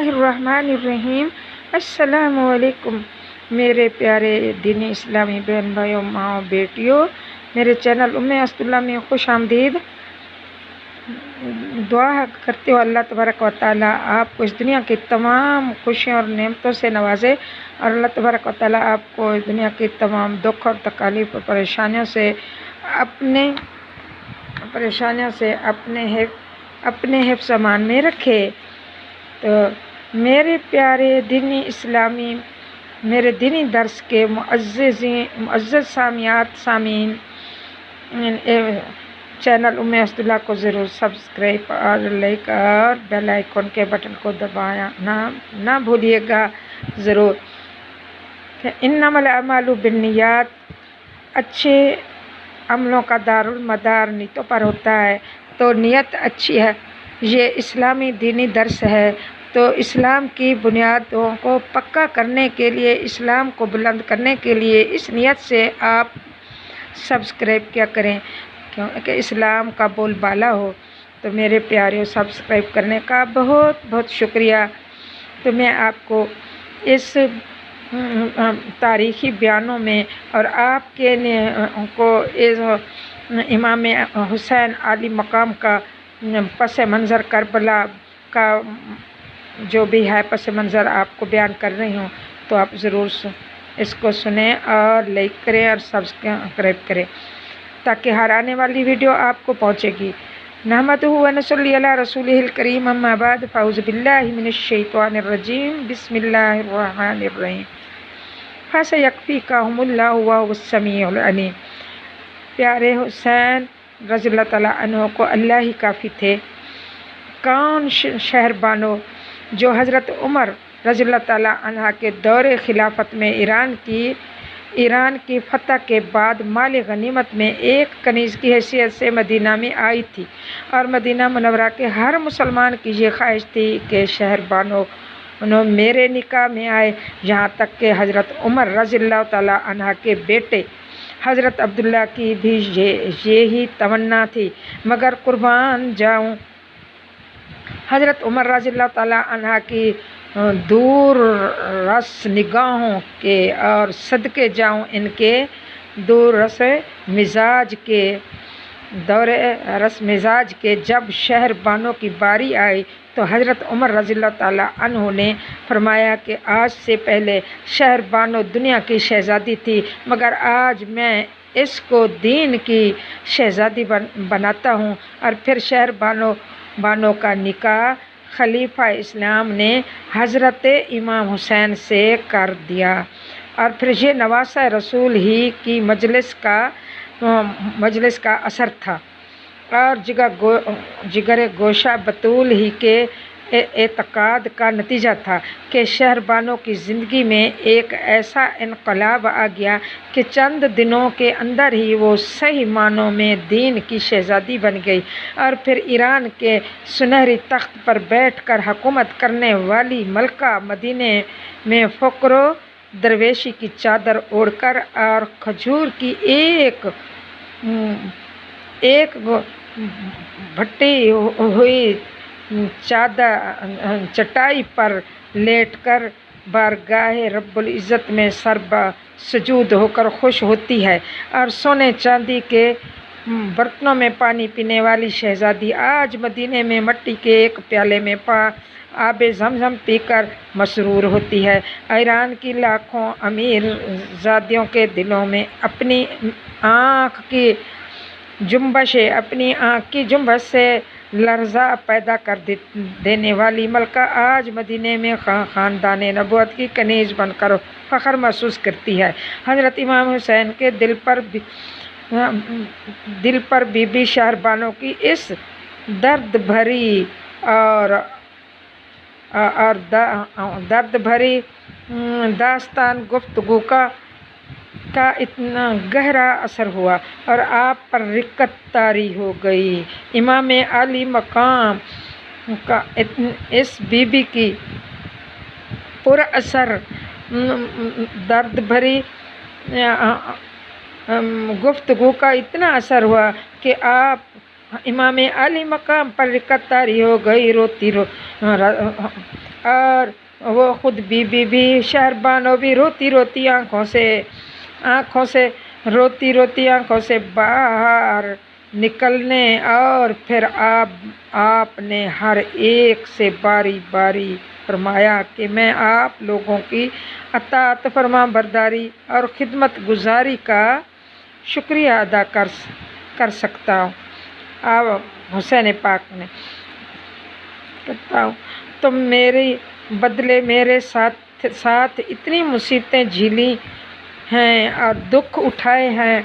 बिस्मिल्लाहिर्रहमानिर्रहीम। अस्सलामु अलैकुम मेरे प्यारे दीनी इस्लामी बहन भाइयों, माओ बेटियों, मेरे चैनल उम्मे अस्तुल्लाह में खुश आमदीद। दुआ करते हो अल्लाह तबारक व तआला आपको इस दुनिया की तमाम खुशियों और नेमतों से नवाजे और अल्लाह तबारक व तआला आपको इस दुनिया की तमाम दुख और तकालीफ और परेशानियों से अपने हिफ्ज़ अमान में रखे। तो मेरे प्यारे दीनी इस्लामी मेरे दीनी दर्स के मुअज़्ज़ज़ सामीन चैनल उम्मे अस्तुल्लाह को ज़रूर सब्सक्राइब और लाइक और बेल आइकन के बटन को दबाया ना भूलिएगा ज़रूर। इन्नमल अमालु बिन्नियात, अच्छे अमलों का दारुल मदार नीयतों पर होता है। तो नीयत अच्छी है, ये इस्लामी दीनी दर्स है। तो इस्लाम की बुनियादों को पक्का करने के लिए, इस्लाम को बुलंद करने के लिए इस नीयत से आप सब्सक्राइब क्या करें, क्योंकि इस्लाम का बोलबाला हो। तो मेरे प्यारे सब्सक्राइब करने का बहुत बहुत शुक्रिया। तो मैं आपको इस तारीख़ी बयानों में और आपके को इस इमाम हुसैन आली मकाम का पस मंज़र, करबला का जो भी है पस मंज़र आपको बयान कर रही हूँ। तो आप ज़रूर इसको सुने और लाइक करें और सब्सक्राइब करें, ताकि हर आने वाली वीडियो आपको पहुँचेगी। नहमदुहु व नसल्ली अला रसूलिहिल करीम, अम्मा बाद, फ़अऊज़ु बिल्लाहि मिनश शैतानिर रजीम, बिस्मिल्लाहिर रहमानिर रहीम। फसयक्फ़ीकहुमुल्लाहु व हुवस समीउल अलीम। प्यारे हुसैन रज़ियल्लाहु तआला अन्हु को अल्लाह ही काफ़ी थे। कौन शहर बानो जो हज़रत उमर रज़ियल्लाहु तआला अन्हा के दौरे खिलाफत में ईरान की फ़तह के बाद माल गनीमत में एक कनीज़ की हैसियत से मदीना में आई थी, और मदीना मुनव्वरा के हर मुसलमान की ये ख्वाहिश थी कि शहर बानो मेरे निकाह में आए। यहाँ तक कि हज़रत उमर रज़ियल्लाहु तआला अन्हा के बेटे हज़रत अब्दुल्ला की भी ये ही तमन्ना थी। मगर कुर्बान जाऊँ हज़रत उमर रज़ियल्लाहु तआला अन्हा की दूर रस निगाहों के और सदके जाऊँ इनके दूर रस मिजाज के। जब शहर बानो की बारी आई तो हज़रत उमर रज़ियल्लाहु तआला अन्हु ने फरमाया कि आज से पहले शहर बानो दुनिया की शहज़ादी थी, मगर आज मैं इसको दीन की शहज़ादी बनाता हूँ। और फिर शहर बानो का निकाह खलीफा इस्लाम ने हज़रत इमाम हुसैन से कर दिया। और फिर ये नवासा रसूल ही की मजलिस का असर था और जिगर गोशा बतूल ही के एतकाद का नतीजा था कि शहर बानो की ज़िंदगी में एक ऐसा इनकलाब आ गया कि चंद दिनों के अंदर ही वो सही मानों में दीन की शहज़ादी बन गई। और फिर ईरान के सुनहरी तख्त पर बैठकर हुकूमत करने वाली मलका मदीने में फ़क्र दरवेशी की चादर ओढ़कर और खजूर की एक भट्टी हुई चटाई पर लेटकर बारगाहे रब्बुल इज़्ज़त में सरबा सजूद होकर खुश होती है। और सोने चांदी के बर्तनों में पानी पीने वाली शहज़ादी आज मदीने में मिट्टी के एक प्याले में आबे ज़मज़म पीकर मसरूर होती है। ईरान की लाखों अमीर ज़ादियों के दिलों में अपनी आँख की जुम्बश से लर्ज़ा पैदा कर देने वाली मलका आज मदीने में ख़ानदान नबूवत की कनीज़ बनकर फ़ख्र महसूस करती है। हज़रत इमाम हुसैन के दिल पर बीबी शहर बानो की इस दर्द भरी दास्तान गुफ्तगू का इतना गहरा असर हुआ और आप पर रिक्कत तारी हो गई। इमाम आली मकाम का इस बीबी की पूरा असर दर्द भरी गुफ्तगू का इतना असर हुआ कि आप इमाम आली मकाम पर रिक्कत तारी हो गई। اور वो खुद बीबी भी शहरबानो भी रोती रोती आँखों से रोती रोती आँखों से बाहर निकलने, और फिर आपने हर एक से बारी बारी फरमाया कि मैं आप लोगों की अताअत फरमा बरदारी और खिदमत गुजारी का शुक्रिया अदा कर सकता हूँ। अब हुसैन पाक ने कहता हूँ, तुम मेरे बदले मेरे साथ इतनी मुसीबतें झेली हैं और दुख उठाए हैं,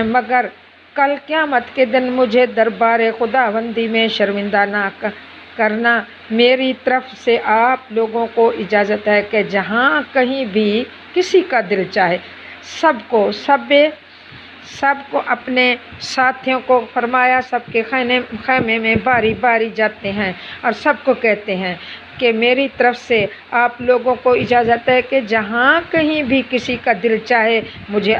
मगर कल क़यामत के दिन मुझे दरबार खुदावंदी में शर्मिंदा ना करना। मेरी तरफ से आप लोगों को इजाज़त है कि जहाँ कहीं भी किसी का दिल चाहे सबको अपने साथियों को फरमाया, सबके खैमे में बारी बारी जाते हैं और सबको कहते हैं कि मेरी तरफ से आप लोगों को इजाज़त है कि जहाँ कहीं भी किसी का दिल चाहे मुझे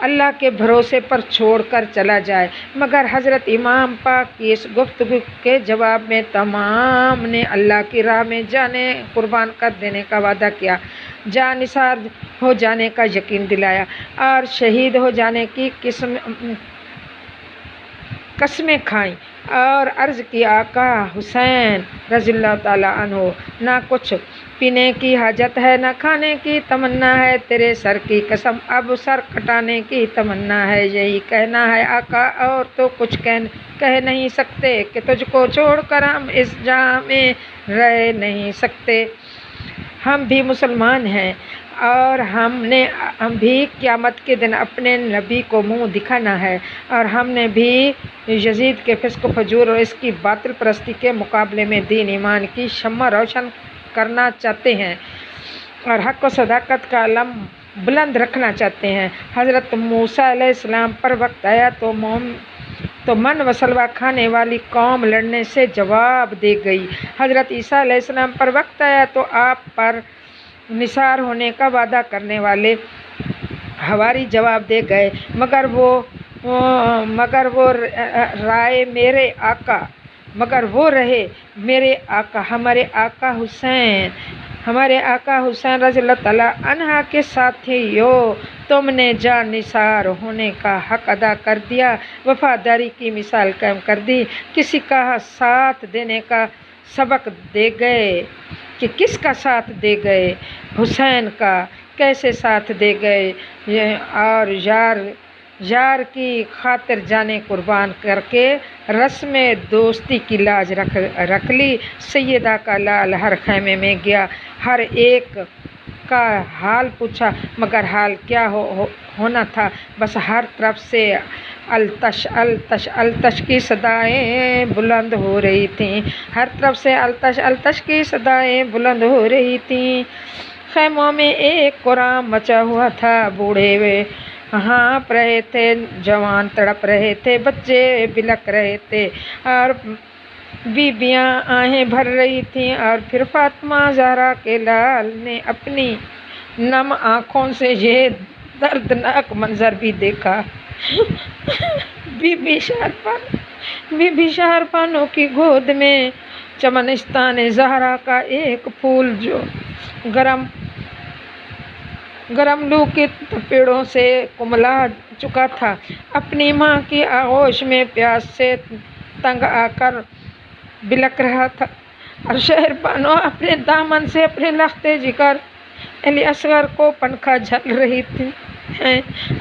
अल्लाह के भरोसे पर छोड़कर चला जाए। मगर हज़रत इमाम पाक की इस गुफ्तगू के जवाब में तमाम ने अल्लाह की राह में जाने कुर्बान कर देने का वादा किया, जानिसार हो जाने का यकीन दिलाया और शहीद हो जाने की कसमें खाई और अर्ज़ की, आका हुसैन रज़ियल्लाहु ताला अन्हु, ना कुछ पीने की हाजत है ना खाने की तमन्ना है, तेरे सर की कसम अब सर कटाने की तमन्ना है। यही कहना है आका, और तो कुछ कह नहीं सकते कि तुझको छोड़कर हम इस जहां में रह नहीं सकते। हम भी मुसलमान हैं और हम भी क़यामत के दिन अपने नबी को मुंह दिखाना है, और हमने भी यजीद के फिस्क फजूर और इसकी बातिल परस्ती के मुकाबले में दीन ईमान की शम्मा रोशन करना चाहते हैं और हक़ व सदाकत का अलम बुलंद रखना चाहते हैं। हज़रत मूसा अलैहिस्सलाम पर वक्त आया तो मन वसलवा खाने वाली कौम लड़ने से जवाब दे गई। हज़रत ईसा अलैहिस्सलाम पर वक्त आया तो आप पर निसार होने का वादा करने वाले हवारी जवाब दे गए, मगर वो रहे मेरे आका हमारे आका हुसैन रज़ियल्लाहु ताला अन्हा के साथियों, तुमने जान निसार होने का हक अदा कर दिया, वफादारी की मिसाल कायम कर दी। किसी का साथ देने का सबक दे गए कि किसका साथ दे गए, हुसैन का कैसे साथ दे गए, और यार की खातिर जाने कुर्बान करके रस्म दोस्ती की लाज रख ली। सैयदा का लाल हर खैमे में गया, हर एक का हाल पूछा, मगर हाल क्या होना था, बस हर तरफ से अलतश अलतश अलतश की सदाएं बुलंद हो रही थीं, हर तरफ से अलतश अलतश की सदाएं बुलंद हो रही थीं। खैमों में एक कुरान मचा हुआ था, बूढ़े वे हाँप रहे थे, जवान तड़प रहे थे, बच्चे बिलक रहे थे और बीबियां आहें भर रही थीं। और फिर फातिमा ज़हरा के लाल ने अपनी नम आँखों से ये दर्दनाक मंजर भी देखा। बीबी शहरबानो की गोद में चमनिस्तान ज़हरा का एक फूल जो गरम लू के पेड़ों से कुमला चुका था, अपनी माँ की आगोश में प्यास से तंग आकर बिलक रहा था, और शहरबानो अपने दामन से अपने लख्ते जिगर अली असगर को पंखा झल रही थी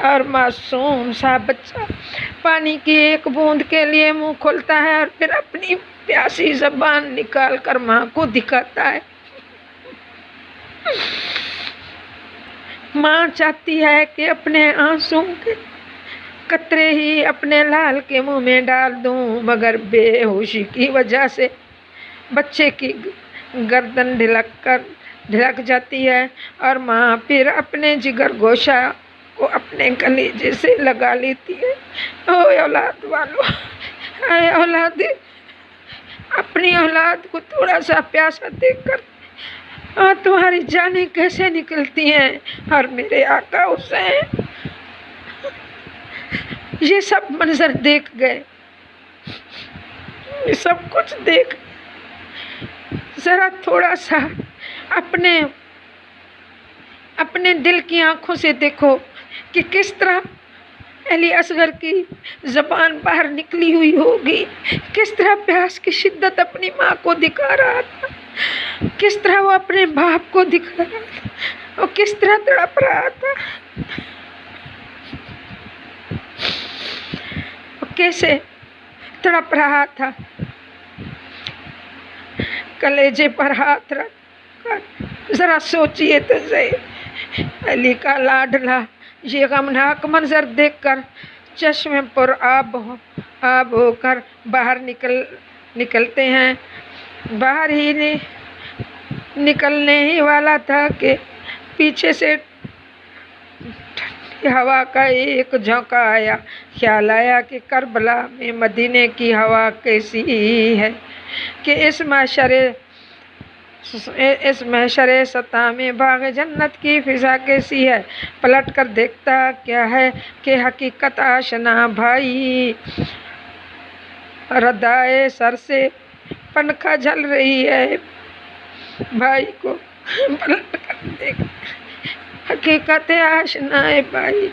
और मासूम सा बच्चा पानी की एक बूंद के लिए मुंह खोलता है और फिर अपनी प्यासी ज़बान निकाल कर माँ को दिखाता है। माँ चाहती है कि अपने आंसू के कतरे ही अपने लाल के मुंह में डाल दूं, मगर बेहोशी की वजह से बच्चे की गर्दन ढिलक जाती है और माँ फिर अपने जिगर गोशा को अपने कलेजे से लगा लेती है। ओ औलाद वालों, ऐ औलाद, अपनी औलाद को थोड़ा सा प्यासा देखकर और तुम्हारी जानें कैसे निकलती हैं। और मेरे आका हुसैन ये सब मंजर देख गए ने सब कुछ देख, जरा थोड़ा सा अपने दिल की आंखों से देखो कि किस तरह अली असगर की ज़बान बाहर निकली हुई होगी, किस तरह प्यास की शिद्दत अपनी माँ को दिखा रहा था, किस तरह वो अपने बाप को दिखा रहा था, और किस तरह तड़प रहा था, कैसे तड़प रहा था। कलेजे पर हाथ रख कर जरा सोचिए तो सही, अली का लाडला ये गमनाक मंजर देखकर चश्मे पर आब होकर बाहर निकलते हैं। बाहर ही निकलने ही वाला था कि पीछे से हवा का एक झोंका आया। ख्याल आया कि करबला में मदीने की हवा कैसी है, कि इस महशरे सता में बाग जन्नत की फिजा कैसी है। पलट कर देखता क्या है कि हकीकत आशना भाई, रदाए सर से पनखा झल रही है। भाई को पलट कर देख, हकीकत आशना है भाई,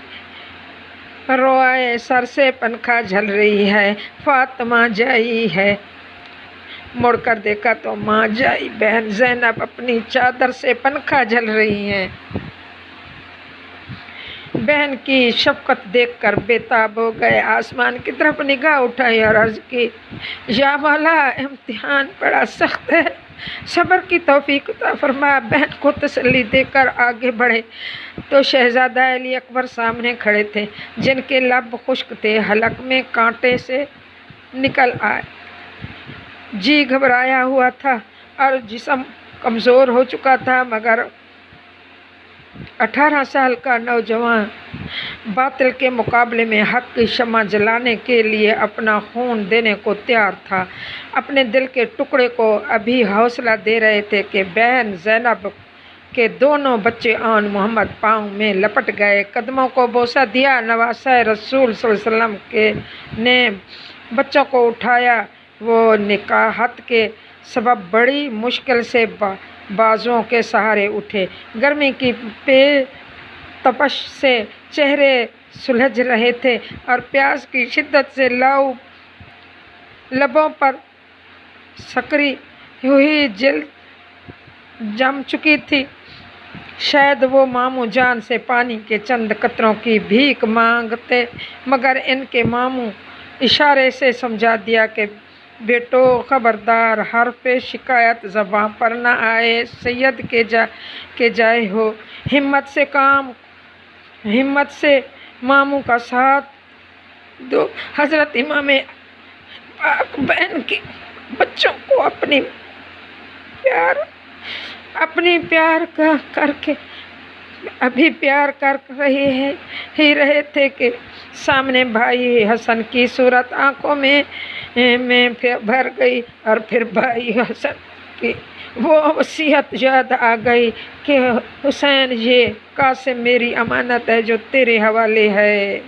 रोआए सर से पनखा झल रही है। फातिमा जाई है, मुड़कर देखा तो माँ जाई बहन ज़ैनब अपनी चादर से पनखा झल रही हैं। बहन की शफकत देखकर बेताब हो गए, आसमान की तरफ निगाह उठाई और अर्ज की, या मौला इम्तिहान बड़ा सख्त है, सब्र की तौफीक अता फरमा। बहन को तसल्ली देकर आगे बढ़े तो शहजादा अली अकबर सामने खड़े थे, जिनके लब खुश्क थे, हलक में कांटे से निकल आए। जी घबराया हुआ था और जिस्म कमज़ोर हो चुका था, मगर 18 साल का नौजवान बातिल के मुकाबले में हक की शम्मा जलाने के लिए अपना खून देने को तैयार था। अपने दिल के टुकड़े को अभी हौसला दे रहे थे कि बहन ज़ैनब के दोनों बच्चे आन मोहम्मद पाँव में लपट गए, कदमों को बोसा दिया। नवासा रसूल सल्लल्लाहु अलैहि वसल्लम के ने बच्चों को उठाया। वो निकाहत के सबब बड़ी मुश्किल से बाजुओं के सहारे उठे। गर्मी की तपश से चेहरे सुलझ रहे थे और प्यास की शिद्दत से लबों पर सकरी हुई जिल्द जम चुकी थी। शायद वो मामू जान से पानी के चंद कतरों की भीख मांगते, मगर इनके मामू इशारे से समझा दिया कि बेटो खबरदार, हर्फ शिकायत ज़बां पर न आए, सैयद के जाए हो। हिम्मत से मामू का साथ दो। हज़रत इमाम पाक बहन के बच्चों को अपनी प्यार करके अभी प्यार कर रहे थे कि सामने भाई हसन की सूरत आंखों में भर गई, और फिर भाई हसन की वो वसीयत याद आ गई कि हुसैन, ये कासिम मेरी अमानत है जो तेरे हवाले है।